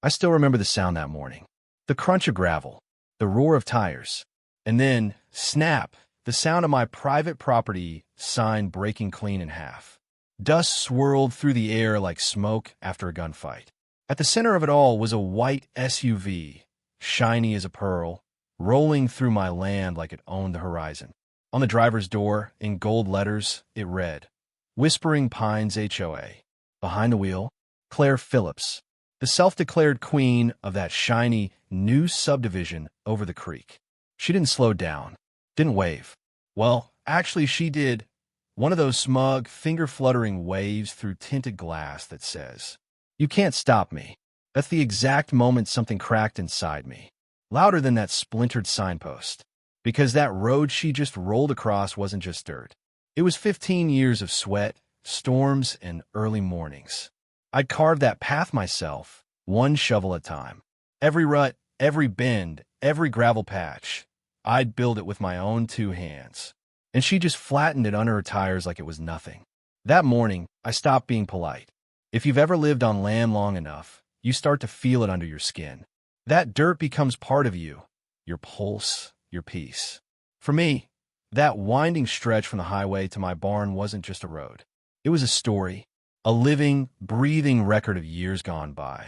I still remember the sound that morning. The crunch of gravel, the roar of tires, and then, snap, the sound of my private property sign breaking clean in half. Dust swirled through the air like smoke after a gunfight. At the center of it all was a white SUV, shiny as a pearl, rolling through my land like it owned the horizon. On the driver's door, in gold letters, it read, Whispering Pines HOA. Behind the wheel, Claire Phillips, the self-declared queen of that shiny, new subdivision over the creek. She didn't slow down, didn't wave. Well, actually she did. One of those smug, finger-fluttering waves through tinted glass that says, You can't stop me. That's the exact moment something cracked inside me, louder than that splintered signpost. Because that road she just rolled across wasn't just dirt. It was 15 years of sweat, storms, and early mornings. I'd carved that path myself, one shovel at a time. Every rut, every bend, every gravel patch, I'd build it with my own two hands. And she just flattened it under her tires like it was nothing. That morning, I stopped being polite. If you've ever lived on land long enough, you start to feel it under your skin. That dirt becomes part of you, your pulse, your peace. For me, that winding stretch from the highway to my barn wasn't just a road. It was a story, a living, breathing record of years gone by.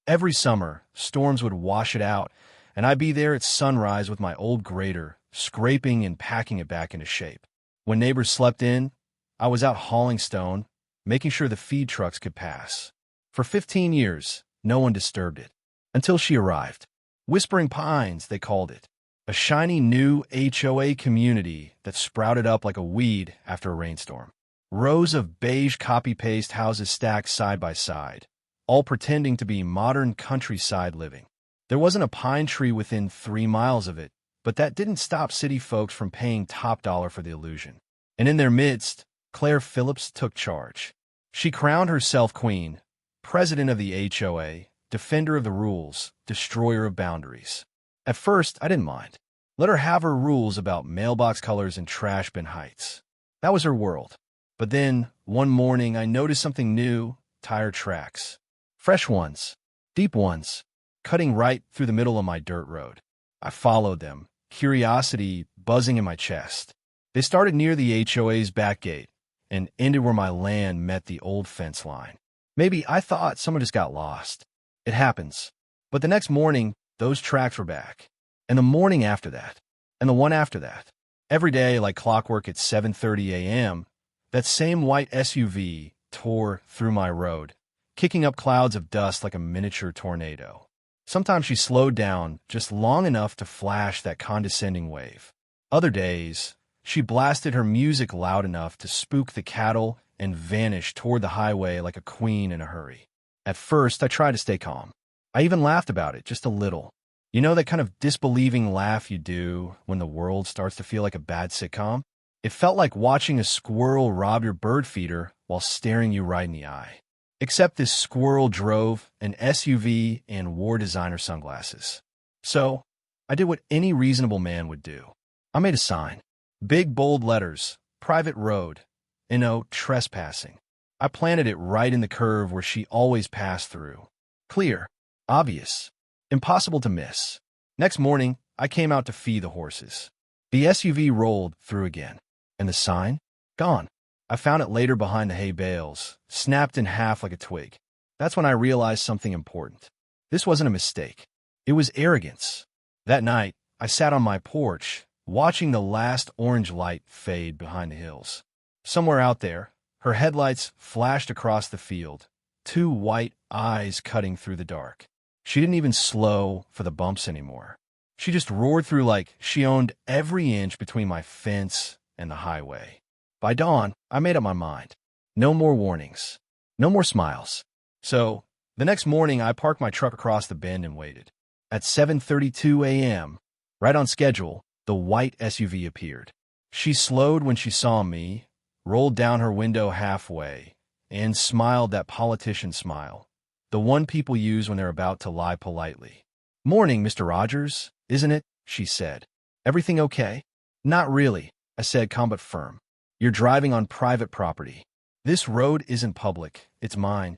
Every summer, storms would wash it out, and I'd be there at sunrise with my old grader, scraping and packing it back into shape. When neighbors slept in, I was out hauling stone, making sure the feed trucks could pass. For 15 years, no one disturbed it. Until she arrived. Whispering Pines, they called it. A shiny new HOA community that sprouted up like a weed after a rainstorm. Rows of beige copy-paste houses stacked side by side, all pretending to be modern countryside living. There wasn't a pine tree within 3 miles of it, but that didn't stop city folks from paying top dollar for the illusion. And in their midst, Claire Phillips took charge. She crowned herself queen, president of the HOA, defender of the rules, destroyer of boundaries. At first, I didn't mind. Let her have her rules about mailbox colors and trash bin heights. That was her world. But then, one morning, I noticed something new, tire tracks. Fresh ones, deep ones, cutting right through the middle of my dirt road. I followed them, curiosity buzzing in my chest. They started near the HOA's back gate and ended where my land met the old fence line. Maybe I thought someone just got lost. It happens. But the next morning, those tracks were back. And the morning after that. And the one after that. Every day, like clockwork at 7:30 a.m., that same white SUV tore through my road, kicking up clouds of dust like a miniature tornado. Sometimes she slowed down just long enough to flash that condescending wave. Other days, she blasted her music loud enough to spook the cattle and vanish toward the highway like a queen in a hurry. At first, I tried to stay calm. I even laughed about it, just a little. You know that kind of disbelieving laugh you do when the world starts to feel like a bad sitcom? It felt like watching a squirrel rob your bird feeder while staring you right in the eye. Except this squirrel drove an SUV and wore designer sunglasses. So, I did what any reasonable man would do. I made a sign. Big bold letters, private road, and no trespassing. I planted it right in the curve where she always passed through. Clear, obvious, impossible to miss. Next morning, I came out to feed the horses. The SUV rolled through again. And the sign? Gone. I found it later behind the hay bales, snapped in half like a twig. That's when I realized something important. This wasn't a mistake. It was arrogance. That night, I sat on my porch, watching the last orange light fade behind the hills. Somewhere out there, her headlights flashed across the field, 2 white eyes cutting through the dark. She didn't even slow for the bumps anymore. She just roared through like she owned every inch between my fence and the highway. By dawn, I made up my mind. No more warnings. No more smiles. So, the next morning, I parked my truck across the bend and waited. At 7:32 a.m., right on schedule, the white SUV appeared. She slowed when she saw me, rolled down her window halfway, and smiled that politician smile, the one people use when they're about to lie politely. "Morning, Mr. Rogers, isn't it?" she said. "Everything okay?" "Not really," I said, calm but firm. "You're driving on private property. This road isn't public, it's mine."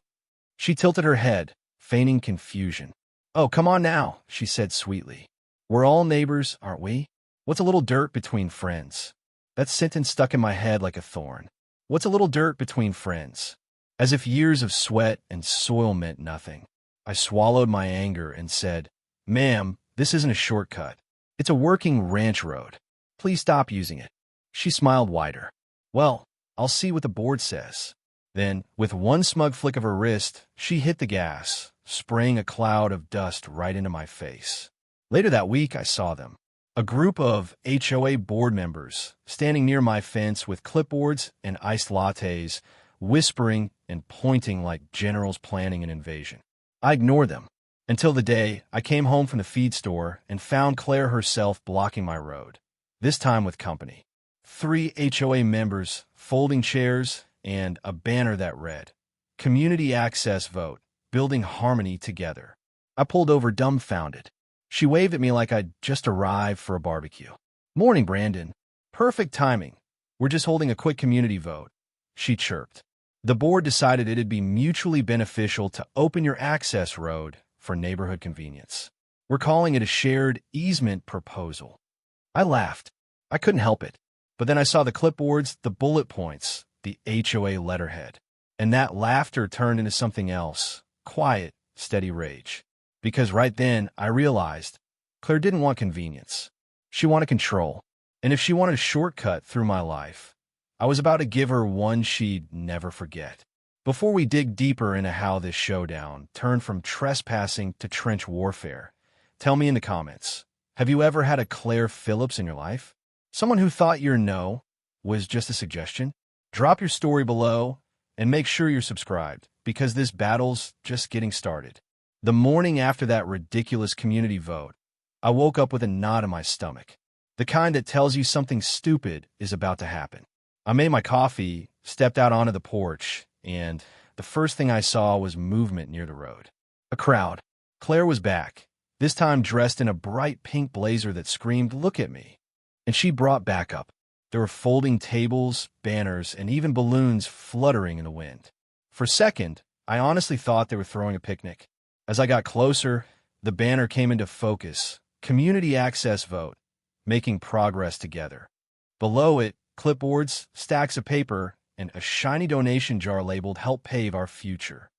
She tilted her head, feigning confusion. "Oh, come on now," she said sweetly. "We're all neighbors, aren't we? What's a little dirt between friends?" That sentence stuck in my head like a thorn. What's a little dirt between friends? As if years of sweat and soil meant nothing. I swallowed my anger and said, "Ma'am, this isn't a shortcut. It's a working ranch road. Please stop using it." She smiled wider. "Well, I'll see what the board says." Then, with one smug flick of her wrist, she hit the gas, spraying a cloud of dust right into my face. Later that week, I saw them. A group of HOA board members standing near my fence with clipboards and iced lattes, whispering and pointing like generals planning an invasion. I ignored them until the day I came home from the feed store and found Claire herself blocking my road, this time with company. 3 HOA members, folding chairs, and a banner that read, "Community Access Vote, Building Harmony Together." I pulled over dumbfounded. She waved at me like I'd just arrived for a barbecue. "Morning, Brandon. Perfect timing. We're just holding a quick community vote," she chirped. "The board decided it'd be mutually beneficial to open your access road for neighborhood convenience. We're calling it a shared easement proposal." I laughed. I couldn't help it. But then I saw the clipboards, the bullet points, the HOA letterhead. And that laughter turned into something else, quiet, steady rage. Because right then, I realized Claire didn't want convenience. She wanted control. And if she wanted a shortcut through my life, I was about to give her one she'd never forget. Before we dig deeper into how this showdown turned from trespassing to trench warfare, tell me in the comments, have you ever had a Claire Phillips in your life? Someone who thought your no was just a suggestion? Drop your story below and make sure you're subscribed, because this battle's just getting started. The morning after that ridiculous community vote, I woke up with a knot in my stomach, the kind that tells you something stupid is about to happen. I made my coffee, stepped out onto the porch, and the first thing I saw was movement near the road. A crowd. Claire was back, this time dressed in a bright pink blazer that screamed, "Look at me." And she brought backup. There were folding tables, banners, and even balloons fluttering in the wind. For a second, I honestly thought they were throwing a picnic. As I got closer, the banner came into focus. Community Access Vote, Making Progress Together. Below it, clipboards, stacks of paper, and a shiny donation jar labeled "Help Pave Our Future."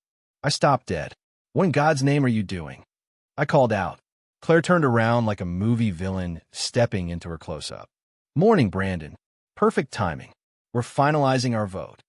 I stopped dead. "What in God's name are you doing?" I called out. Claire turned around like a movie villain stepping into her close-up. "Morning, Brandon. Perfect timing. We're finalizing our vote."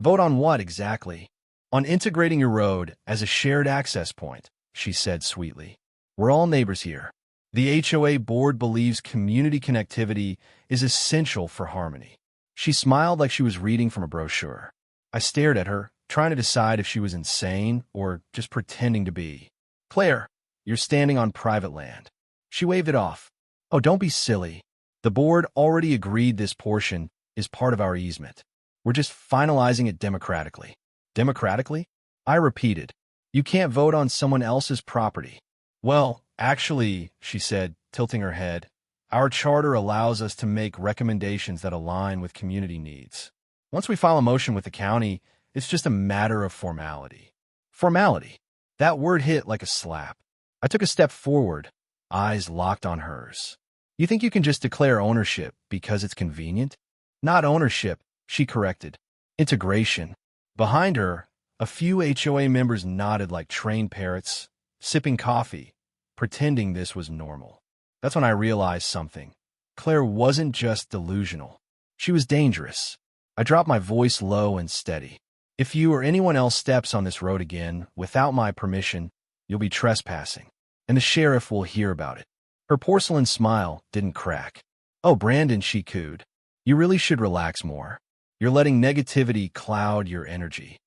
"Vote on what exactly?" "On integrating your road as a shared access point," she said sweetly. "We're all neighbors here. The HOA board believes community connectivity is essential for harmony." She smiled like she was reading from a brochure. I stared at her, trying to decide if she was insane or just pretending to be. "Claire, you're standing on private land." She waved it off. "Oh, don't be silly. The board already agreed this portion is part of our easement. We're just finalizing it democratically." "Democratically?" I repeated. "You can't vote on someone else's property." "Well, actually," she said, tilting her head, "our charter allows us to make recommendations that align with community needs. Once we file a motion with the county, it's just a matter of formality." Formality. That word hit like a slap. I took a step forward, eyes locked on hers. "You think you can just declare ownership because it's convenient?" "Not ownership," she corrected. "Integration." Behind her, a few HOA members nodded like trained parrots, sipping coffee, pretending this was normal. That's when I realized something. Claire wasn't just delusional. She was dangerous. I dropped my voice low and steady. "If you or anyone else steps on this road again without my permission, you'll be trespassing, and the sheriff will hear about it." Her porcelain smile didn't crack. "Oh, Brandon," she cooed, "you really should relax more. You're letting negativity cloud your energy."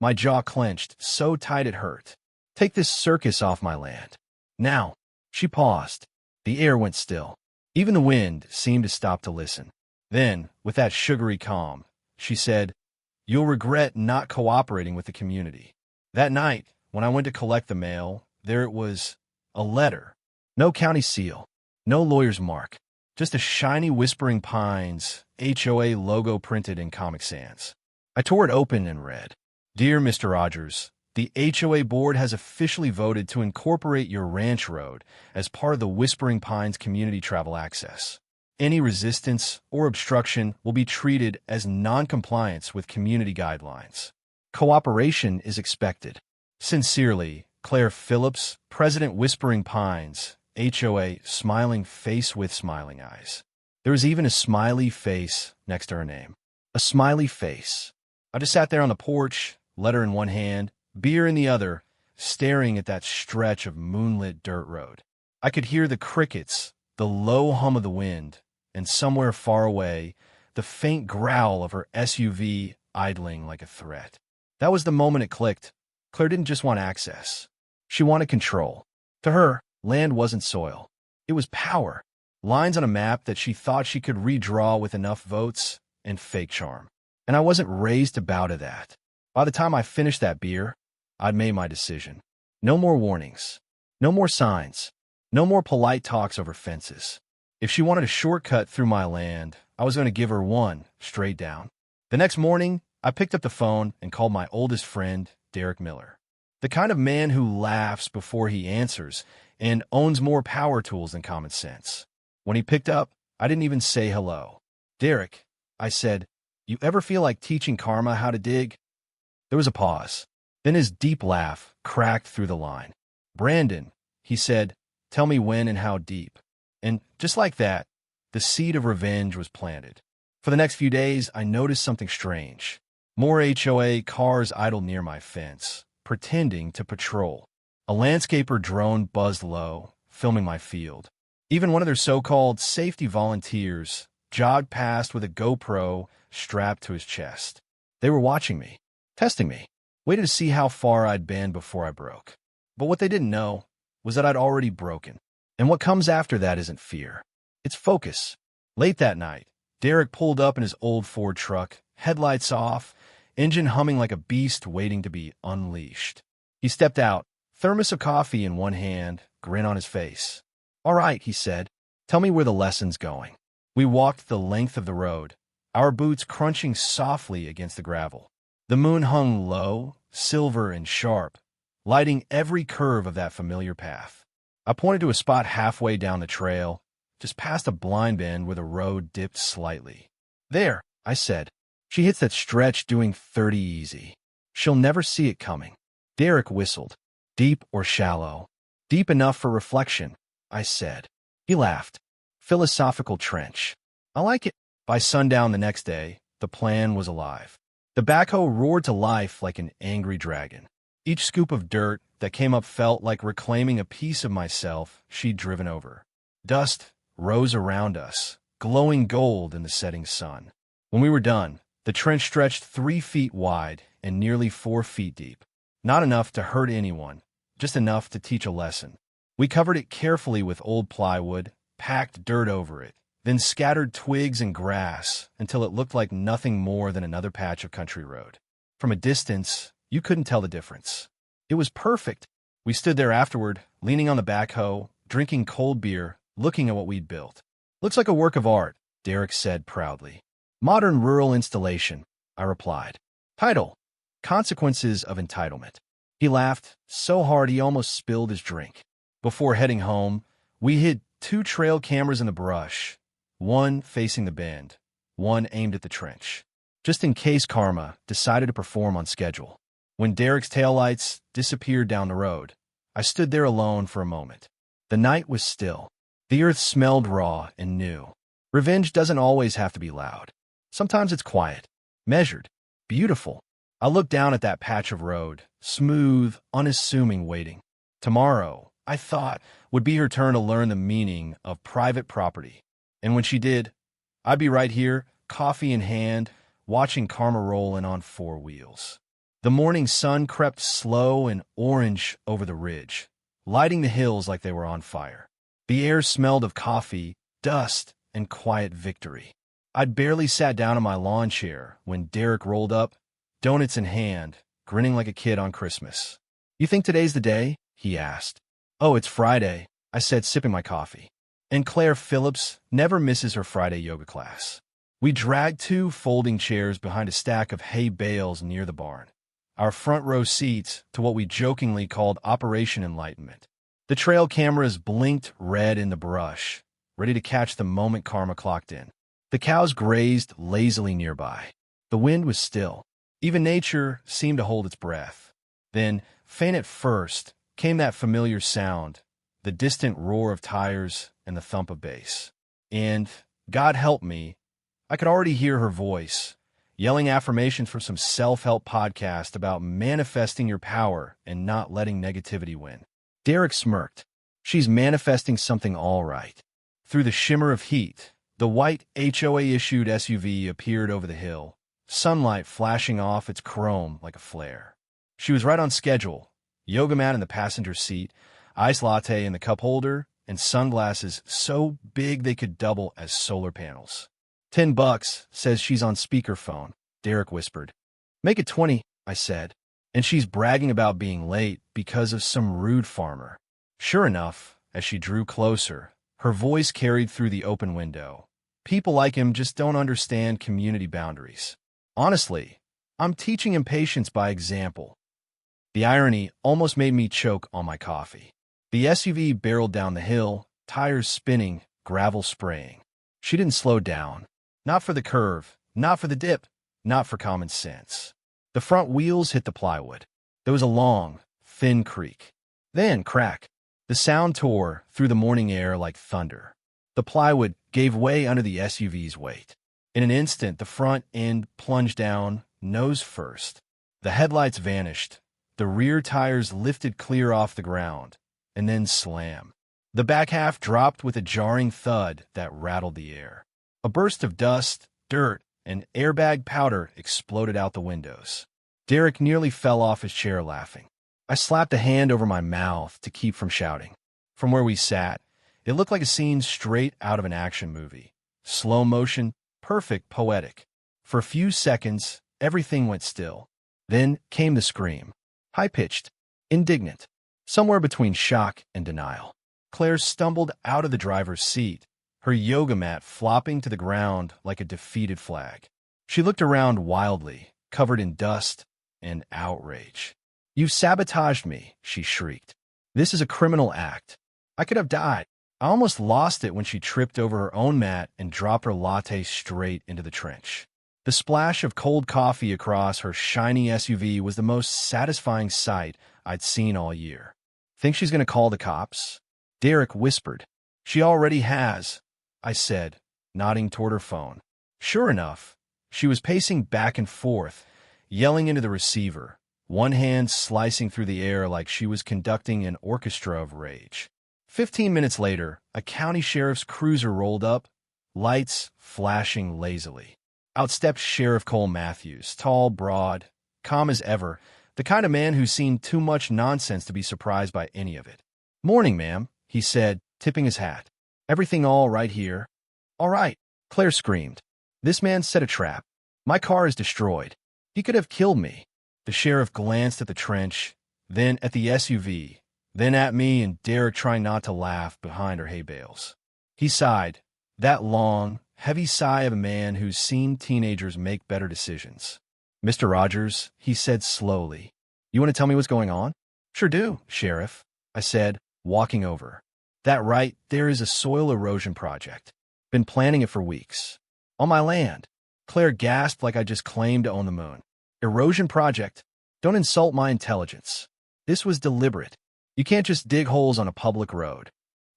My jaw clenched so tight it hurt. "Take this circus off my land. Now." She paused. The air went still. Even the wind seemed to stop to listen. Then, with that sugary calm, she said, "You'll regret not cooperating with the community." That night, when I went to collect the mail, there it was, a letter. No county seal, no lawyer's mark, just a shiny Whispering Pines HOA logo printed in Comic Sans. I tore it open and read, "Dear Mr. Rogers, The HOA board has officially voted to incorporate your ranch road as part of the Whispering Pines community travel access. Any resistance or obstruction will be treated as non-compliance with community guidelines. Cooperation is expected. Sincerely, Claire Phillips, President Whispering Pines, HOA, smiling face with smiling eyes. There was even a smiley face next to her name. A smiley face. I just sat there on the porch, letter in one hand, beer in the other, staring at that stretch of moonlit dirt road. I could hear the crickets, the low hum of the wind, and somewhere far away, the faint growl of her SUV idling like a threat. That was the moment it clicked. Claire didn't just want access. She wanted control. To her, land wasn't soil. It was power. Lines on a map that she thought she could redraw with enough votes and fake charm. And I wasn't raised to bow to that. By the time I finished that beer, I'd made my decision. No more warnings. No more signs. No more polite talks over fences. If she wanted a shortcut through my land, I was going to give her one, straight down. The next morning, I picked up the phone and called my oldest friend, Derek Miller. The kind of man who laughs before he answers and owns more power tools than common sense. When he picked up, I didn't even say hello. "Derek," I said, "you ever feel like teaching karma how to dig?" There was a pause. Then his deep laugh cracked through the line. "Brandon," he said, "tell me when and how deep." And just like that, the seed of revenge was planted. For the next few days, I noticed something strange. More HOA cars idled near my fence, pretending to patrol. A landscaper drone buzzed low, filming my field. Even one of their so-called safety volunteers jogged past with a GoPro strapped to his chest. They were watching me, testing me, waited to see how far I'd been before I broke. But what they didn't know was that I'd already broken. And what comes after that isn't fear. It's focus. Late that night, Derek pulled up in his old Ford truck, headlights off, engine humming like a beast waiting to be unleashed. He stepped out, thermos of coffee in one hand, grin on his face. "All right," he said, "tell me where the lesson's going." We walked the length of the road, our boots crunching softly against the gravel. The moon hung low, silver and sharp, lighting every curve of that familiar path. I pointed to a spot halfway down the trail, just past a blind bend where the road dipped slightly. "There," I said. "She hits that stretch doing 30 easy. She'll never see it coming." Derek whistled. "Deep or shallow?" "Deep enough for reflection," I said. He laughed. "Philosophical trench. I like it." By sundown the next day, the plan was alive. The backhoe roared to life like an angry dragon. Each scoop of dirt that came up felt like reclaiming a piece of myself she'd driven over. Dust rose around us, glowing gold in the setting sun. When we were done, the trench stretched 3 feet wide and nearly 4 feet deep. Not enough to hurt anyone, just enough to teach a lesson. We covered it carefully with old plywood, packed dirt over it, then scattered twigs and grass until it looked like nothing more than another patch of country road. From a distance, you couldn't tell the difference. It was perfect. We stood there afterward, leaning on the backhoe, drinking cold beer, looking at what we'd built. "Looks like a work of art," Derek said proudly. "Modern rural installation," I replied. Title: Consequences of Entitlement. He laughed so hard he almost spilled his drink. Before heading home, we hid 2 trail cameras in the brush, one facing the bend, one aimed at the trench, just in case karma decided to perform on schedule. When Derek's taillights disappeared down the road, I stood there alone for a moment. The night was still. The earth smelled raw and new. Revenge doesn't always have to be loud. Sometimes it's quiet, measured, beautiful. I looked down at that patch of road, smooth, unassuming waiting. Tomorrow, I thought, would be her turn to learn the meaning of private property. And when she did, I'd be right here, coffee in hand, watching karma roll in on 4 wheels. The morning sun crept slow and orange over the ridge, lighting the hills like they were on fire. The air smelled of coffee, dust, and quiet victory. I'd barely sat down in my lawn chair when Derek rolled up, donuts in hand, grinning like a kid on Christmas. "You think today's the day?" he asked. "Oh, it's Friday," I said, sipping my coffee. And Claire Phillips never misses her Friday yoga class. We dragged 2 folding chairs behind a stack of hay bales near the barn. our front row seats to what we jokingly called Operation Enlightenment. The trail cameras blinked red in the brush, ready to catch the moment karma clocked in. The cows grazed lazily nearby. The wind was still. Even nature seemed to hold its breath. Then, faint at first, came that familiar sound, the distant roar of tires and the thump of bass. And, God help me, I could already hear her voice, yelling affirmations from some self-help podcast about manifesting your power and not letting negativity win. Derek smirked. She's manifesting something all right. Through the shimmer of heat, the white HOA-issued SUV appeared over the hill, sunlight flashing off its chrome like a flare. She was right on schedule, yoga mat in the passenger seat, iced latte in the cup holder, and sunglasses so big they could double as solar panels. $10, says she's on speakerphone, Derek whispered. Make it 20, I said. And she's bragging about being late because of some rude farmer. Sure enough, as she drew closer, her voice carried through the open window. People like him just don't understand community boundaries. Honestly, I'm teaching him patience by example. The irony almost made me choke on my coffee. The SUV barreled down the hill, tires spinning, gravel spraying. She didn't slow down. Not for the curve, not for the dip, not for common sense. The front wheels hit the plywood. There was a long, thin creak. Then, crack. The sound tore through the morning air like thunder. The plywood gave way under the SUV's weight. In an instant, the front end plunged down, nose first. The headlights vanished. The rear tires lifted clear off the ground, and then slam. The back half dropped with a jarring thud that rattled the air. A burst of dust, dirt, and airbag powder exploded out the windows. Derek nearly fell off his chair laughing. I slapped a hand over my mouth to keep from shouting. From where we sat, it looked like a scene straight out of an action movie. Slow motion, perfect, poetic. For a few seconds, everything went still. Then came the scream. High-pitched, indignant, somewhere between shock and denial. Claire stumbled out of the driver's seat, her yoga mat flopping to the ground like a defeated flag. She looked around wildly, covered in dust and outrage. "You've sabotaged me," she shrieked. "This is a criminal act. I could have died." I almost lost it when she tripped over her own mat and dropped her latte straight into the trench. The splash of cold coffee across her shiny SUV was the most satisfying sight I'd seen all year. "Think she's going to call the cops?" Derek whispered. "She already has," I said, nodding toward her phone. Sure enough, she was pacing back and forth, yelling into the receiver, one hand slicing through the air like she was conducting an orchestra of rage. 15 minutes later, a county sheriff's cruiser rolled up, lights flashing lazily. Out stepped Sheriff Cole Matthews, tall, broad, calm as ever, the kind of man who's seen too much nonsense to be surprised by any of it. "Morning, ma'am," he said, tipping his hat. "Everything all right here?" "All right," Claire screamed. "This man set a trap. My car is destroyed. He could have killed me." The sheriff glanced at the trench, then at the SUV, then at me and Derek trying not to laugh behind her hay bales. He sighed, that long, heavy sigh of a man who's seen teenagers make better decisions. "Mr. Rogers," he said slowly, "you want to tell me what's going on?" "Sure do, Sheriff," I said, walking over. "That right, there is a soil erosion project. Been planning it for weeks. On my land." Claire gasped like I just claimed to own the moon. "Erosion project? Don't insult my intelligence. This was deliberate. You can't just dig holes on a public road."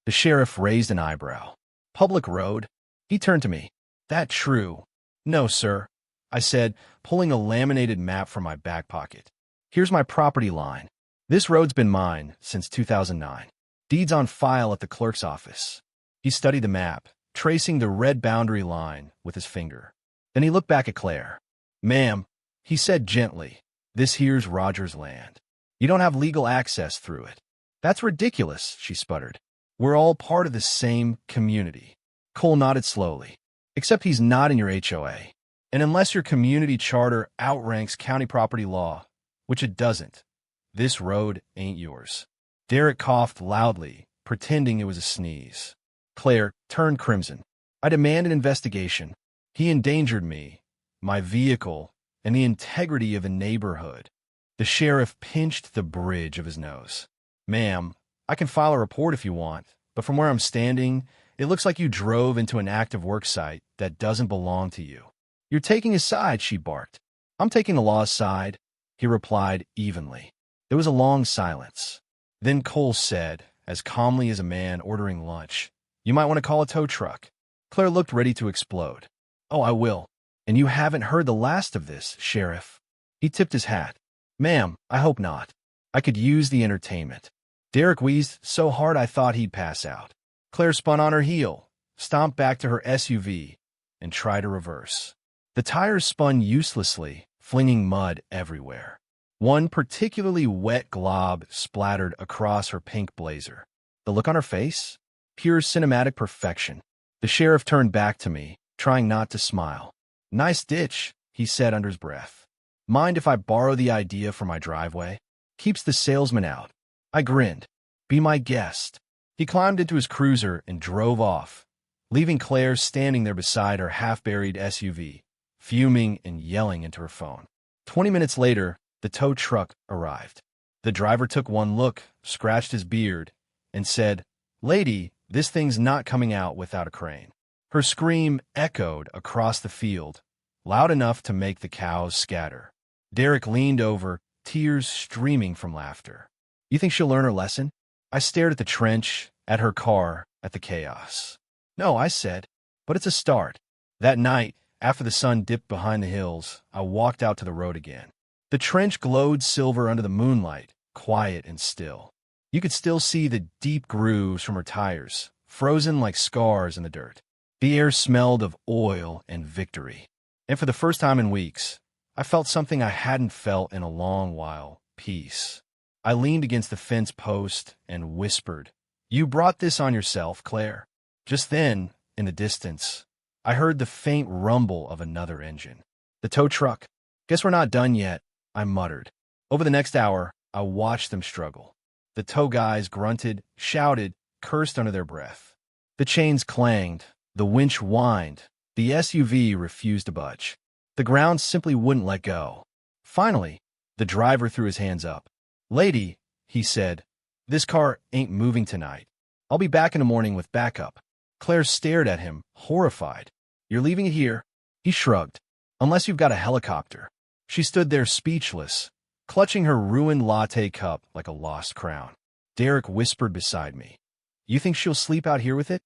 The sheriff raised an eyebrow. "Public road?" He turned to me. "That true?" "No, sir," I said, pulling a laminated map from my back pocket. "Here's my property line. This road's been mine since 2009. Deeds on file at the clerk's office." He studied the map, tracing the red boundary line with his finger. Then he looked back at Claire. "Ma'am," he said gently, "this here's Roger's land. You don't have legal access through it." "That's ridiculous," she sputtered. "We're all part of the same community." Cole nodded slowly. "Except he's not in your HOA. And unless your community charter outranks county property law, which it doesn't, this road ain't yours." Derek coughed loudly, pretending it was a sneeze. Claire turned crimson. "I demand an investigation. He endangered me, my vehicle, and the integrity of the neighborhood." The sheriff pinched the bridge of his nose. Ma'am, I can file a report if you want, but from where I'm standing, it looks like you drove into an active work site that doesn't belong to you. You're taking his side, she barked. I'm taking the law's side, he replied evenly. There was a long silence. Then Cole said, as calmly as a man ordering lunch, "You might want to call a tow truck." Claire looked ready to explode. "Oh, I will. And you haven't heard the last of this, Sheriff." He tipped his hat. "Ma'am, I hope not. I could use the entertainment." Derek wheezed so hard I thought he'd pass out. Claire spun on her heel, stomped back to her SUV, and tried to reverse. The tires spun uselessly, flinging mud everywhere. One particularly wet glob splattered across her pink blazer. The look on her face? Pure cinematic perfection. The sheriff turned back to me, trying not to smile. "Nice ditch," he said under his breath. "Mind if I borrow the idea for my driveway? Keeps the salesman out." I grinned. "Be my guest." He climbed into his cruiser and drove off, leaving Claire standing there beside her half-buried SUV, fuming and yelling into her phone. 20 minutes later, the tow truck arrived. The driver took one look, scratched his beard, and said, "Lady, this thing's not coming out without a crane." Her scream echoed across the field, loud enough to make the cows scatter. Derek leaned over, tears streaming from laughter. "You think she'll learn her lesson?" I stared at the trench, at her car, at the chaos. "No," I said, "but it's a start." That night, after the sun dipped behind the hills, I walked out to the road again. The trench glowed silver under the moonlight, quiet and still. You could still see the deep grooves from her tires, frozen like scars in the dirt. The air smelled of oil and victory. And for the first time in weeks, I felt something I hadn't felt in a long while, peace. I leaned against the fence post and whispered, "You brought this on yourself, Claire." Just then, in the distance, I heard the faint rumble of another engine. "The tow truck. Guess we're not done yet," I muttered. Over the next hour, I watched them struggle. The tow guys grunted, shouted, cursed under their breath. The chains clanged, the winch whined, the SUV refused to budge. The ground simply wouldn't let go. Finally, the driver threw his hands up. "Lady," he said, "this car ain't moving tonight. I'll be back in the morning with backup." Claire stared at him, horrified. "You're leaving it here?" He shrugged. "Unless you've got a helicopter." She stood there speechless, clutching her ruined latte cup like a lost crown. Derek whispered beside me, "You think she'll sleep out here with it?"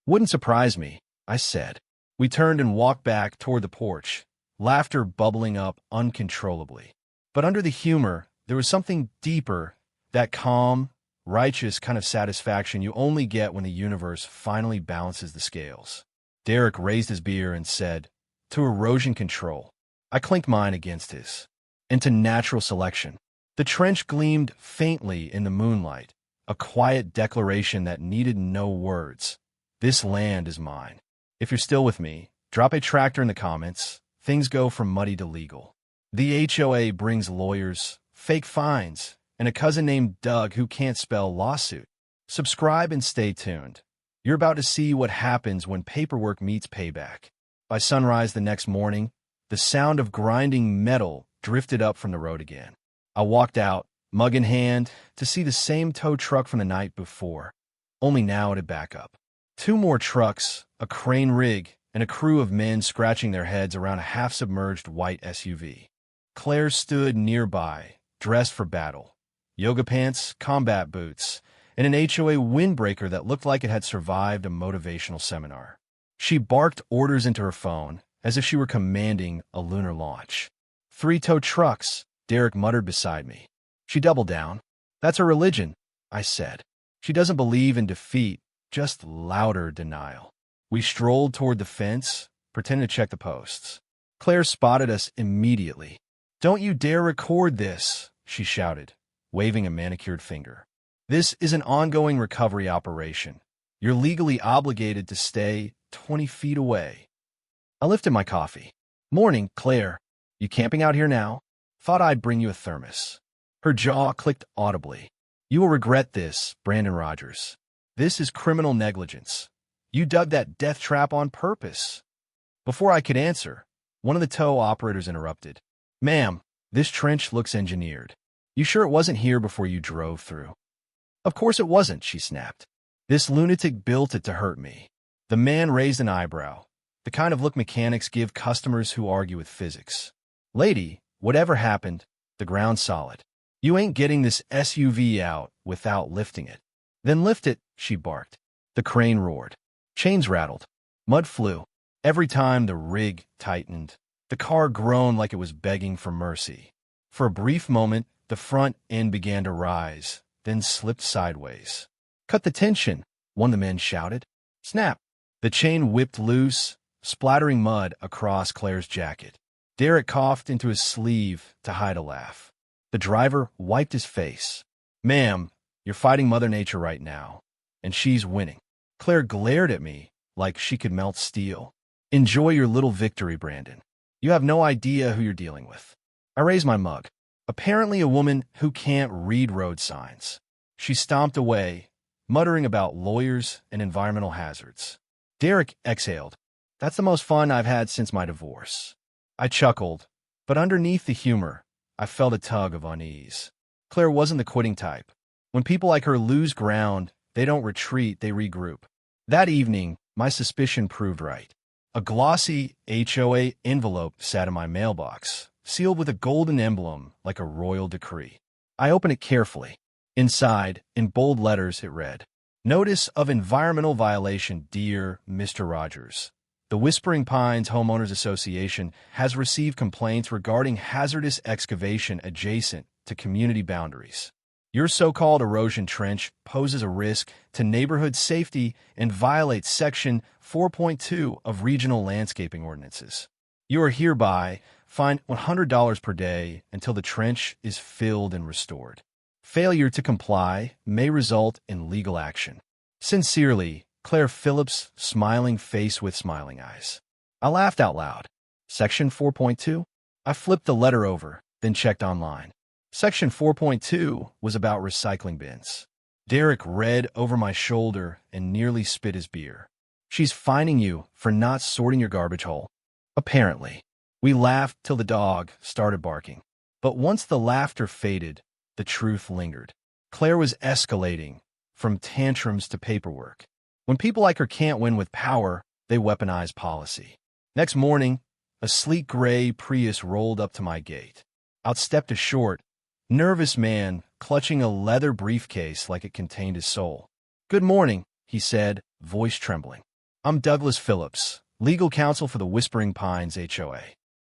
"Wouldn't surprise me," I said. We turned and walked back toward the porch, laughter bubbling up uncontrollably. But under the humor, there was something deeper, that calm, righteous kind of satisfaction you only get when the universe finally balances the scales. Derek raised his beer and said, "To erosion control." I clinked mine against his. "And to natural selection." The trench gleamed faintly in the moonlight, a quiet declaration that needed no words. This land is mine. If you're still with me, drop a tractor in the comments. Things go from muddy to legal. The HOA brings lawyers, fake fines, and a cousin named Doug who can't spell lawsuit. Subscribe and stay tuned. You're about to see what happens when paperwork meets payback. By sunrise the next morning, the sound of grinding metal drifted up from the road again. I walked out, mug in hand, to see the same tow truck from the night before, only now at a backup. 2 more trucks, a crane rig, and a crew of men scratching their heads around a half-submerged white SUV. Claire stood nearby, dressed for battle. Yoga pants, combat boots, and an HOA windbreaker that looked like it had survived a motivational seminar. She barked orders into her phone, as if she were commanding a lunar launch. 3 tow trucks, Derek muttered beside me. She doubled down. "That's her religion," I said. "She doesn't believe in defeat, just louder denial." We strolled toward the fence, pretending to check the posts. Claire spotted us immediately. "Don't you dare record this," she shouted, waving a manicured finger. "This is an ongoing recovery operation. You're legally obligated to stay 20 feet away." I lifted my coffee. "Morning, Claire. You camping out here now? Thought I'd bring you a thermos." Her jaw clicked audibly. "You will regret this, Brandon Rogers. This is criminal negligence. You dug that death trap on purpose." Before I could answer, one of the tow operators interrupted. "Ma'am, this trench looks engineered. You sure it wasn't here before you drove through? Of course it wasn't, she snapped. This lunatic built it to hurt me. The man raised an eyebrow, the kind of look mechanics give customers who argue with physics. Lady, whatever happened, the ground's solid. You ain't getting this SUV out without lifting it. Then lift it, she barked. The crane roared. Chains rattled. Mud flew. Every time the rig tightened, the car groaned like it was begging for mercy. For a brief moment, the front end began to rise, then slipped sideways. Cut the tension, one of the men shouted. Snap! The chain whipped loose, splattering mud across Claire's jacket. Derek coughed into his sleeve to hide a laugh. The driver wiped his face. Ma'am, you're fighting Mother Nature right now, and she's winning. Claire glared at me like she could melt steel. Enjoy your little victory, Brandon. You have no idea who you're dealing with. I raised my mug. Apparently a woman who can't read road signs. She stomped away, muttering about lawyers and environmental hazards. Derek exhaled. That's the most fun I've had since my divorce. I chuckled, but underneath the humor, I felt a tug of unease. Claire wasn't the quitting type. When people like her lose ground, they don't retreat, they regroup. That evening, my suspicion proved right. A glossy HOA envelope sat in my mailbox, sealed with a golden emblem like a royal decree. I opened it carefully. Inside, in bold letters, it read, Notice of environmental violation, dear Mr. Rogers. The Whispering Pines Homeowners Association has received complaints regarding hazardous excavation adjacent to community boundaries. Your so-called erosion trench poses a risk to neighborhood safety and violates Section 4.2 of Regional Landscaping Ordinances. You are hereby fined $100 per day until the trench is filled and restored. Failure to comply may result in legal action. Sincerely, Claire Phillips, smiling face with smiling eyes. I laughed out loud. Section 4.2? I flipped the letter over, then checked online. Section 4.2 was about recycling bins. Derek read over my shoulder and nearly spit his beer. She's fining you for not sorting your garbage hole. Apparently. We laughed till the dog started barking. But once the laughter faded, the truth lingered. Claire was escalating, from tantrums to paperwork. When people like her can't win with power, they weaponize policy. Next morning, a sleek gray Prius rolled up to my gate. Out stepped a short, nervous man clutching a leather briefcase like it contained his soul. Good morning, he said, voice trembling. I'm Douglas Phillips, legal counsel for the Whispering Pines HOA.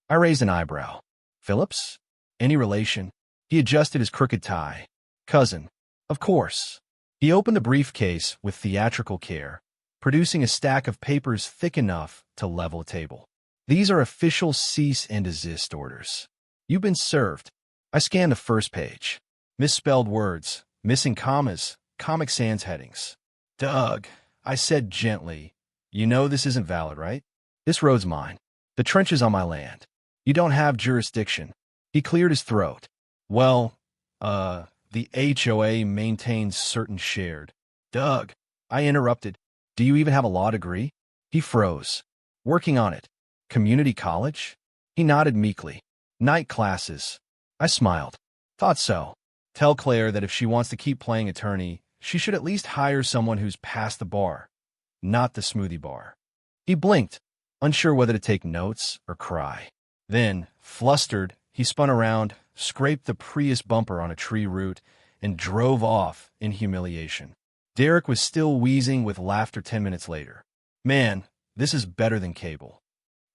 I raised an eyebrow. Phillips? Any relation? He adjusted his crooked tie. Cousin. Of course. He opened the briefcase with theatrical care, producing a stack of papers thick enough to level a table. These are official cease and desist orders. You've been served. I scanned the first page. Misspelled words, missing commas, Comic Sans headings. Doug, I said gently, you know this isn't valid, right? This road's mine. The trench is on my land. You don't have jurisdiction. He cleared his throat. Well, the HOA maintains certain shared. Doug, I interrupted. Do you even have a law degree? He froze. Working on it. Community college? He nodded meekly. Night classes. I smiled. Thought so. Tell Claire that if she wants to keep playing attorney, she should at least hire someone who's past the bar, not the smoothie bar. He blinked, unsure whether to take notes or cry. Then, flustered, he spun around, scraped the Prius bumper on a tree root, and drove off in humiliation. Derek was still wheezing with laughter 10 minutes later. Man, this is better than cable.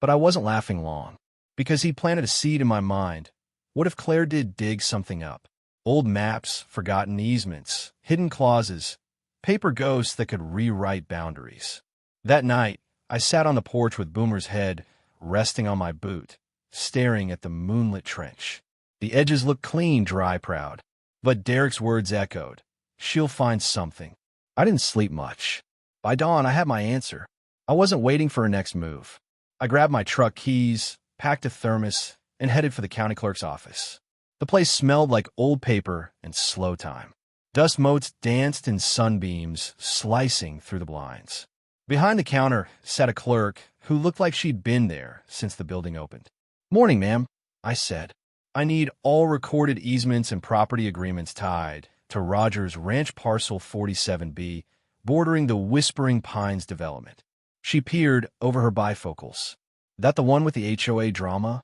But I wasn't laughing long, because he planted a seed in my mind. What if Claire did dig something up? Old maps, forgotten easements, hidden clauses, paper ghosts that could rewrite boundaries. That night, I sat on the porch with Boomer's head resting on my boot, staring at the moonlit trench. The edges looked clean, dry, proud. But Derek's words echoed. She'll find something. I didn't sleep much. By dawn, I had my answer. I wasn't waiting for her next move. I grabbed my truck keys, packed a thermos, and headed for the county clerk's office. The place smelled like old paper and slow time. Dust motes danced in sunbeams, slicing through the blinds. Behind the counter sat a clerk who looked like she'd been there since the building opened. Morning, ma'am, I said. I need all recorded easements and property agreements tied to Rogers Ranch Parcel 47B, bordering the Whispering Pines development. She peered over her bifocals. That the one with the HOA drama?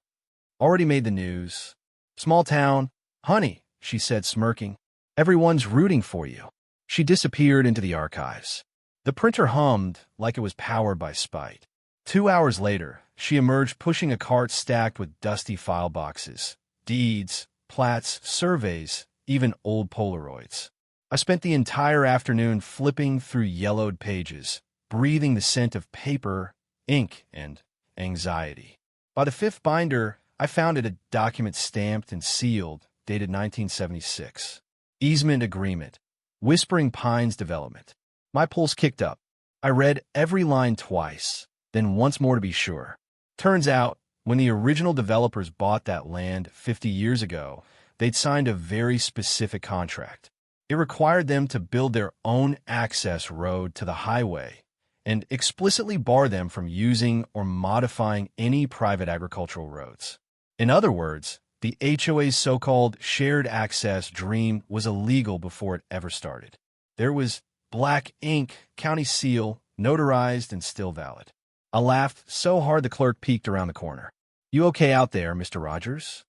Already made the news. Small town. Honey, she said, smirking. Everyone's rooting for you. She disappeared into the archives. The printer hummed like it was powered by spite. 2 hours later, she emerged pushing a cart stacked with dusty file boxes, deeds, plats, surveys, even old Polaroids. I spent the entire afternoon flipping through yellowed pages, breathing the scent of paper, ink, and anxiety. By the fifth binder, I found it a document stamped and sealed, dated 1976. Easement Agreement. Whispering Pines Development. My pulse kicked up. I read every line twice, then once more to be sure. Turns out, when the original developers bought that land 50 years ago, they'd signed a very specific contract. It required them to build their own access road to the highway and explicitly bar them from using or modifying any private agricultural roads. In other words, the HOA's so-called shared access dream was illegal before it ever started. There was black ink, county seal, notarized and still valid. I laughed so hard the clerk peeked around the corner. "You okay out there, Mr. Rogers?"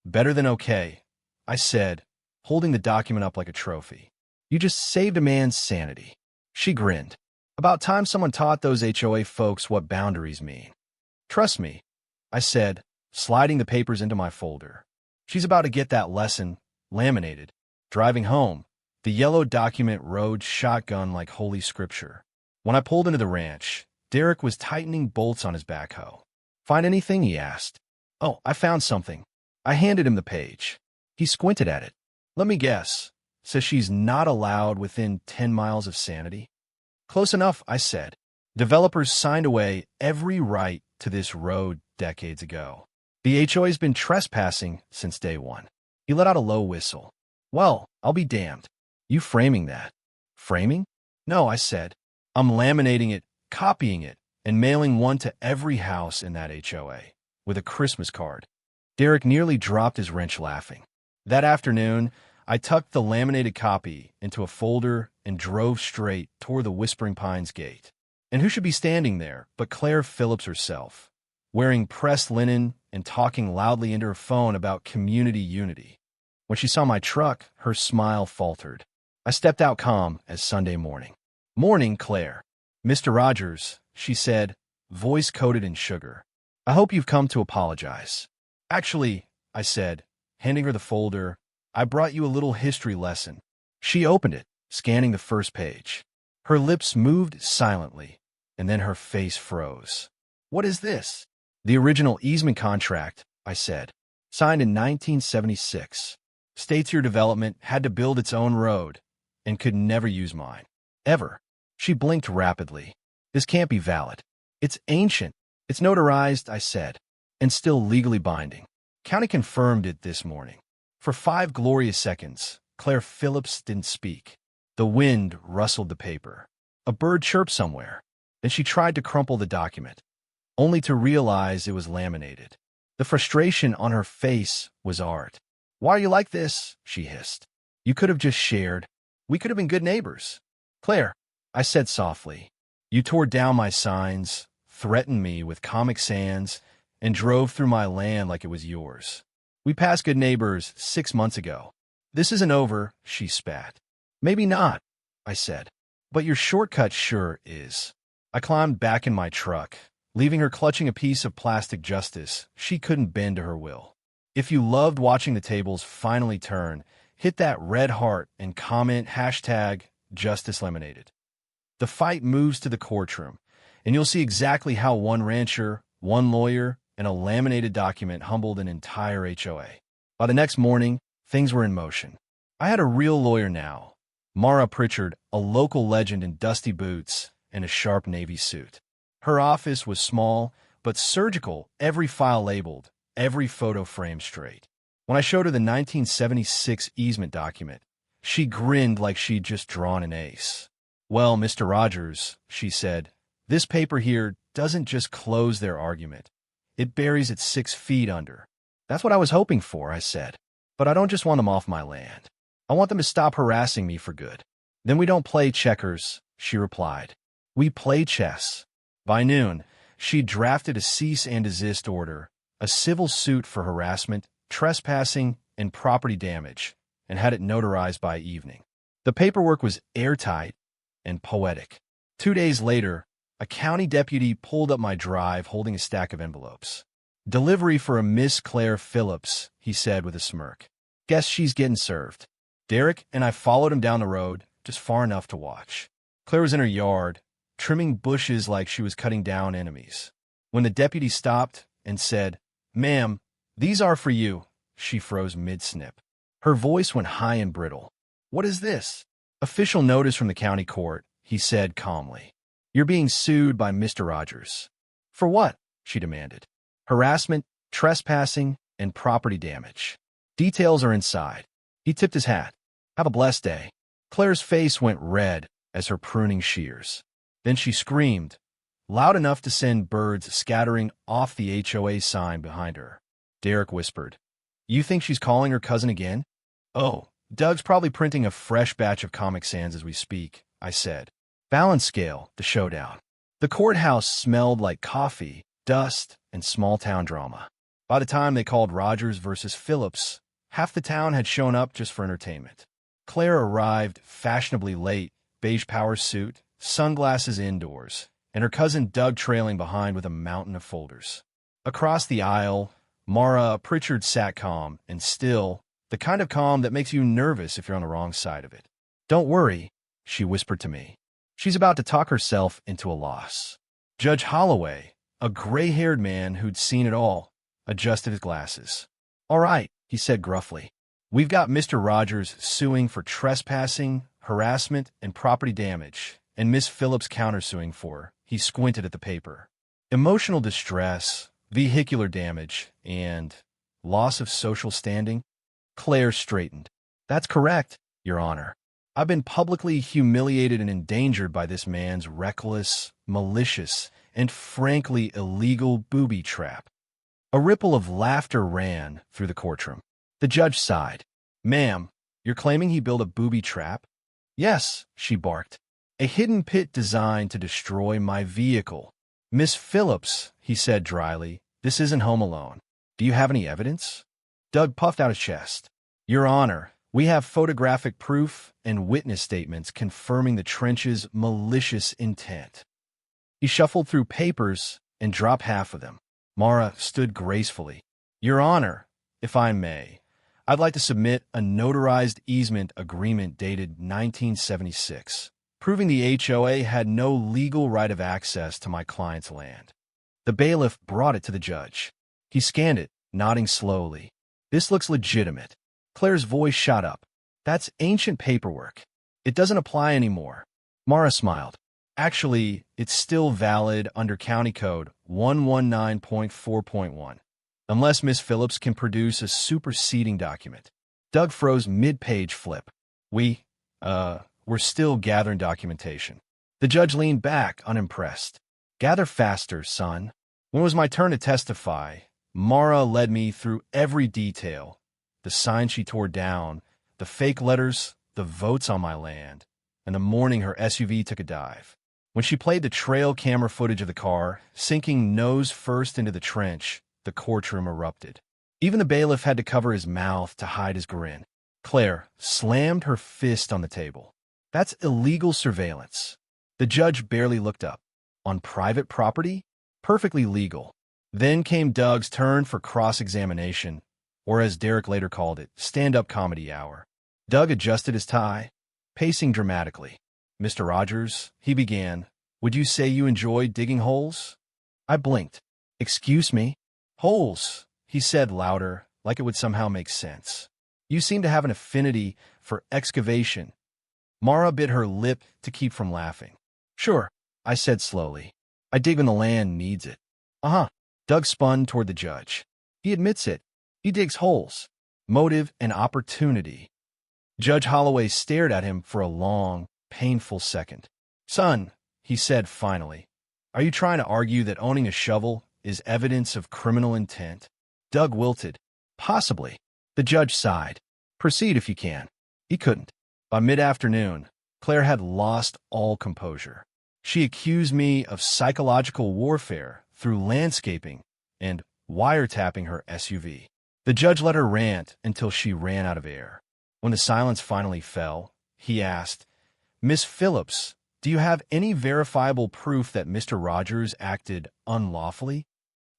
"Better than okay," I said, holding the document up like a trophy. "You just saved a man's sanity." She grinned. "About time someone taught those HOA folks what boundaries mean." "Trust me," I said, sliding the papers into my folder. "She's about to get that lesson, laminated." Driving home, the yellow document rode shotgun like holy scripture. When I pulled into the ranch, Derek was tightening bolts on his backhoe. "Find anything?" he asked. "Oh, I found something." I handed him the page. He squinted at it. "Let me guess. Says she's not allowed within 10 miles of sanity?" "Close enough," I said. "Developers signed away every right to this road decades ago. The HOA's been trespassing since day one." He let out a low whistle. "Well, I'll be damned. You framing that?" "Framing?" "No," I said. "I'm laminating it, copying it, and mailing one to every house in that HOA, with a Christmas card." Derek nearly dropped his wrench laughing. That afternoon, I tucked the laminated copy into a folder and drove straight toward the Whispering Pines gate. And who should be standing there but Claire Phillips herself, wearing pressed linen and talking loudly into her phone about community unity. When she saw my truck, her smile faltered. I stepped out calm as Sunday morning. "Morning, Claire." "Mr. Rogers," she said, voice coated in sugar. "I hope you've come to apologize." "Actually," I said, handing her the folder, "I brought you a little history lesson." She opened it, scanning the first page. Her lips moved silently, and then her face froze. "What is this?" "The original easement contract," I said, "signed in 1976. States your development had to build its own road and could never use mine. Ever." She blinked rapidly. "This can't be valid." "It's ancient. It's notarized," I said, "and still legally binding. County confirmed it this morning." For 5 glorious seconds, Claire Phillips didn't speak. The wind rustled the paper. A bird chirped somewhere. Then she tried to crumple the document, only to realize it was laminated. The frustration on her face was art. "Why are you like this?" she hissed. "You could have just shared. We could have been good neighbors." "Claire," I said softly, "you tore down my signs, threatened me with Comic Sans, and drove through my land like it was yours. We passed good neighbors 6 months ago." "This isn't over," she spat. "Maybe not," I said, "but your shortcut sure is." I climbed back in my truck, leaving her clutching a piece of plastic justice she couldn't bend to her will. If you loved watching the tables finally turn, hit that red heart and comment #JusticeLaminated. The fight moves to the courtroom, and you'll see exactly how one rancher, one lawyer, and a laminated document humbled an entire HOA. By the next morning, things were in motion. I had a real lawyer now, Mara Pritchard, a local legend in dusty boots and a sharp navy suit. Her office was small, but surgical, every file labeled, every photo framed straight. When I showed her the 1976 easement document, she grinned like she'd just drawn an ace. "Well, Mr. Rogers," she said, "this paper here doesn't just close their argument. It buries it 6 feet under. That's what I was hoping for, I said. But I don't just want them off my land. I want them to stop harassing me for good. Then we don't play checkers, she replied. We play chess. By noon, she drafted a cease and desist order, a civil suit for harassment, trespassing, and property damage, and had it notarized by evening. The paperwork was airtight and poetic. 2 days later, a county deputy pulled up my drive holding a stack of envelopes. Delivery for a Miss Claire Phillips, he said with a smirk. Guess she's getting served. Derek and I followed him down the road, just far enough to watch. Claire was in her yard, trimming bushes like she was cutting down enemies. When the deputy stopped and said, "Ma'am, these are for you," she froze mid-snip. Her voice went high and brittle. "What is this?" "Official notice from the county court," he said calmly. "You're being sued by Mr. Rogers." "For what?" she demanded. "Harassment, trespassing, and property damage. Details are inside." He tipped his hat. "Have a blessed day." Claire's face went red as her pruning shears. Then she screamed, loud enough to send birds scattering off the HOA sign behind her. Derek whispered, "You think she's calling her cousin again?" "Oh, Doug's probably printing a fresh batch of Comic Sans as we speak," I said. Balance scale, the showdown. The courthouse smelled like coffee, dust, and small-town drama. By the time they called Rogers versus Phillips, half the town had shown up just for entertainment. Claire arrived fashionably late, beige power suit, sunglasses indoors, and her cousin Doug trailing behind with a mountain of folders. Across the aisle, Mara Pritchard sat calm and still, the kind of calm that makes you nervous if you're on the wrong side of it. "Don't worry," she whispered to me. "She's about to talk herself into a loss." Judge Holloway, a gray-haired man who'd seen it all, adjusted his glasses. "All right," he said gruffly. "We've got Mr. Rogers suing for trespassing, harassment, and property damage, and Miss Phillips countersuing for," he squinted at the paper, "emotional distress, vehicular damage, and loss of social standing." Claire straightened. "That's correct, Your Honor. I've been publicly humiliated and endangered by this man's reckless, malicious, and frankly illegal booby trap." A ripple of laughter ran through the courtroom. The judge sighed. "Ma'am, you're claiming he built a booby trap?" "Yes," she barked. "A hidden pit designed to destroy my vehicle." "Miss Phillips," he said dryly, "this isn't Home Alone. Do you have any evidence?" Doug puffed out his chest. "Your Honor, we have photographic proof and witness statements confirming the trench's malicious intent." He shuffled through papers and dropped half of them. Mara stood gracefully. "Your Honor, if I may, I'd like to submit a notarized easement agreement dated 1976, proving the HOA had no legal right of access to my client's land." The bailiff brought it to the judge. He scanned it, nodding slowly. "This looks legitimate." Claire's voice shot up. "That's ancient paperwork. It doesn't apply anymore." Mara smiled. "Actually, it's still valid under County Code 119.4.1. Unless Miss Phillips can produce a superseding document." Doug froze mid-page flip. We're still gathering documentation." The judge leaned back, unimpressed. "Gather faster, son." When it was my turn to testify, Mara led me through every detail. The sign she tore down, the fake letters, the votes on my land, and the morning her SUV took a dive. When she played the trail camera footage of the car, sinking nose first into the trench, the courtroom erupted. Even the bailiff had to cover his mouth to hide his grin. Claire slammed her fist on the table. "That's illegal surveillance." The judge barely looked up. "On private property? Perfectly legal." Then came Doug's turn for cross-examination, or as Derek later called it, stand-up comedy hour. Doug adjusted his tie, pacing dramatically. "Mr. Rogers," he began, "would you say you enjoyed digging holes?" I blinked. "Excuse me?" "Holes," he said louder, like it would somehow make sense. "You seem to have an affinity for excavation." Mara bit her lip to keep from laughing. "Sure," I said slowly. "I dig when the land needs it." "Uh-huh." Doug spun toward the judge. "He admits it. He digs holes. Motive and opportunity." Judge Holloway stared at him for a long, painful second. "Son," he said finally, "are you trying to argue that owning a shovel is evidence of criminal intent?" Doug wilted. Possibly. The judge sighed. Proceed if you can. He couldn't. By mid-afternoon, Claire had lost all composure. She accused me of psychological warfare through landscaping and wiretapping her SUV. The judge let her rant until she ran out of air. When the silence finally fell, he asked, Miss Phillips, do you have any verifiable proof that Mr. Rogers acted unlawfully?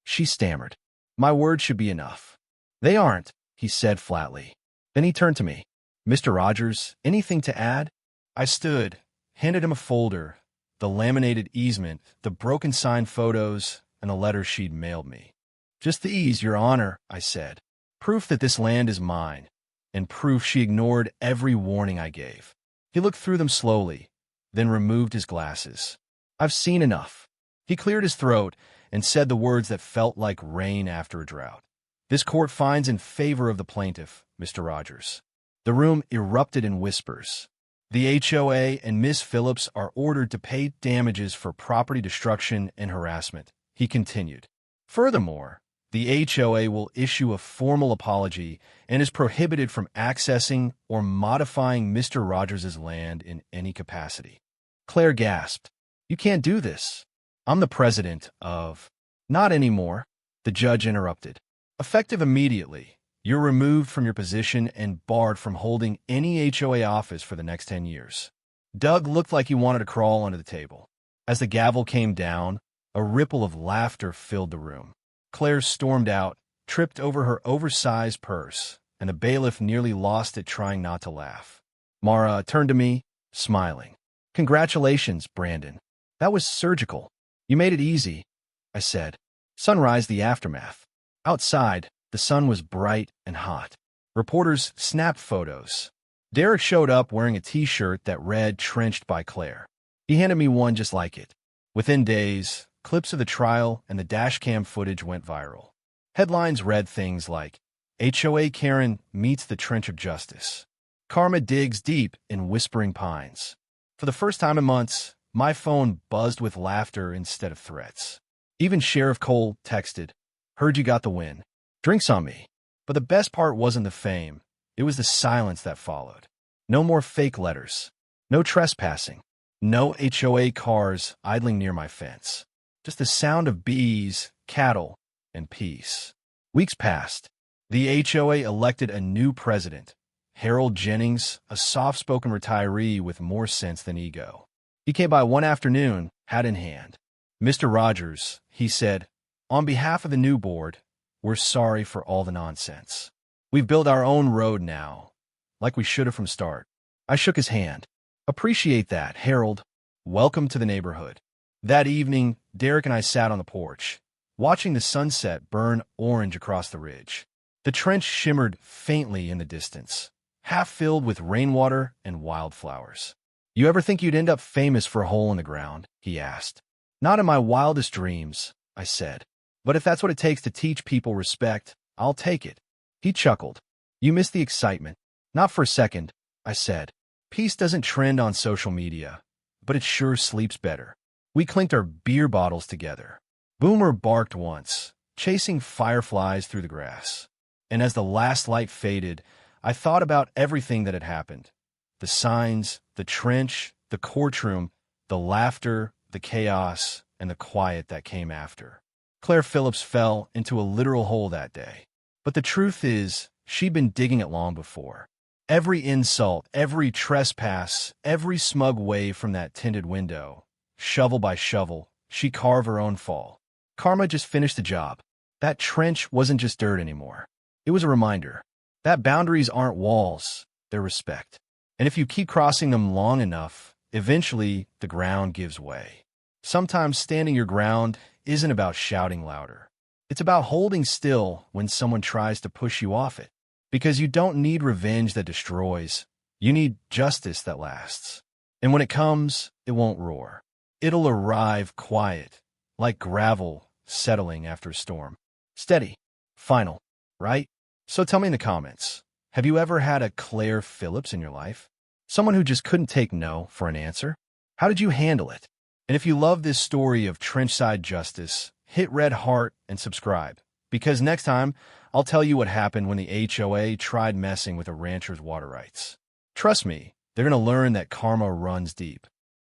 She stammered. My word should be enough. They aren't, he said flatly. Then he turned to me. Mr. Rogers, anything to add? I stood, handed him a folder, the laminated easement, the broken signed photos, and a letter she'd mailed me. Just these, Your Honor, I said. Proof that this land is mine, and proof she ignored every warning I gave. He looked through them slowly, then removed his glasses. I've seen enough. He cleared his throat and said the words that felt like rain after a drought. This court finds in favor of the plaintiff, Mr. Rogers. The room erupted in whispers. The HOA and Miss Phillips are ordered to pay damages for property destruction and harassment, he continued. Furthermore, the HOA will issue a formal apology and is prohibited from accessing or modifying Mr. Rogers' land in any capacity. Claire gasped. You can't do this. I'm the president of... Not anymore, the judge interrupted. Effective immediately, you're removed from your position and barred from holding any HOA office for the next 10 years. Doug looked like he wanted to crawl under the table. As the gavel came down, a ripple of laughter filled the room. Claire stormed out, tripped over her oversized purse, and the bailiff nearly lost it trying not to laugh. Mara turned to me, smiling. Congratulations, Brandon. That was surgical. You made it easy, I said. Sunrise, the aftermath. Outside, the sun was bright and hot. Reporters snapped photos. Derek showed up wearing a t-shirt that read Trenched by Claire. He handed me one just like it. Within days, clips of the trial and the dashcam footage went viral. Headlines read things like, HOA Karen meets the trench of justice. Karma digs deep in Whispering Pines. For the first time in months, my phone buzzed with laughter instead of threats. Even Sheriff Cole texted, Heard you got the win. Drinks on me. But the best part wasn't the fame. It was the silence that followed. No more fake letters. No trespassing. No HOA cars idling near my fence. Just the sound of bees, cattle, and peace. Weeks passed. The HOA elected a new president, Harold Jennings, a soft-spoken retiree with more sense than ego. He came by one afternoon, hat in hand. Mr. Rogers, he said, on behalf of the new board, we're sorry for all the nonsense. We've built our own road now, like we should have from start. I shook his hand. Appreciate that, Harold. Welcome to the neighborhood. That evening, Derek and I sat on the porch, watching the sunset burn orange across the ridge. The trench shimmered faintly in the distance, half filled with rainwater and wildflowers. You ever think you'd end up famous for a hole in the ground? He asked. Not in my wildest dreams, I said. But if that's what it takes to teach people respect, I'll take it. He chuckled. You missed the excitement. Not for a second, I said. Peace doesn't trend on social media, but it sure sleeps better. We clinked our beer bottles together. Boomer barked once, chasing fireflies through the grass. And as the last light faded, I thought about everything that had happened. The signs, the trench, the courtroom, the laughter, the chaos, and the quiet that came after. Claire Phillips fell into a literal hole that day. But the truth is, she'd been digging it long before. Every insult, every trespass, every smug wave from that tinted window, shovel by shovel, she carved her own fall. Karma just finished the job. That trench wasn't just dirt anymore. It was a reminder that boundaries aren't walls, they're respect. And if you keep crossing them long enough, eventually the ground gives way. Sometimes standing your ground isn't about shouting louder. It's about holding still when someone tries to push you off it. Because you don't need revenge that destroys. You need justice that lasts. And when it comes, it won't roar. It'll arrive quiet, like gravel settling after a storm. Steady. Final. Right? So tell me in the comments, have you ever had a Claire Phillips in your life? Someone who just couldn't take no for an answer? How did you handle it? And if you love this story of trenchside justice, hit red heart and subscribe. Because next time, I'll tell you what happened when the HOA tried messing with a rancher's water rights. Trust me, they're going to learn that karma runs deep.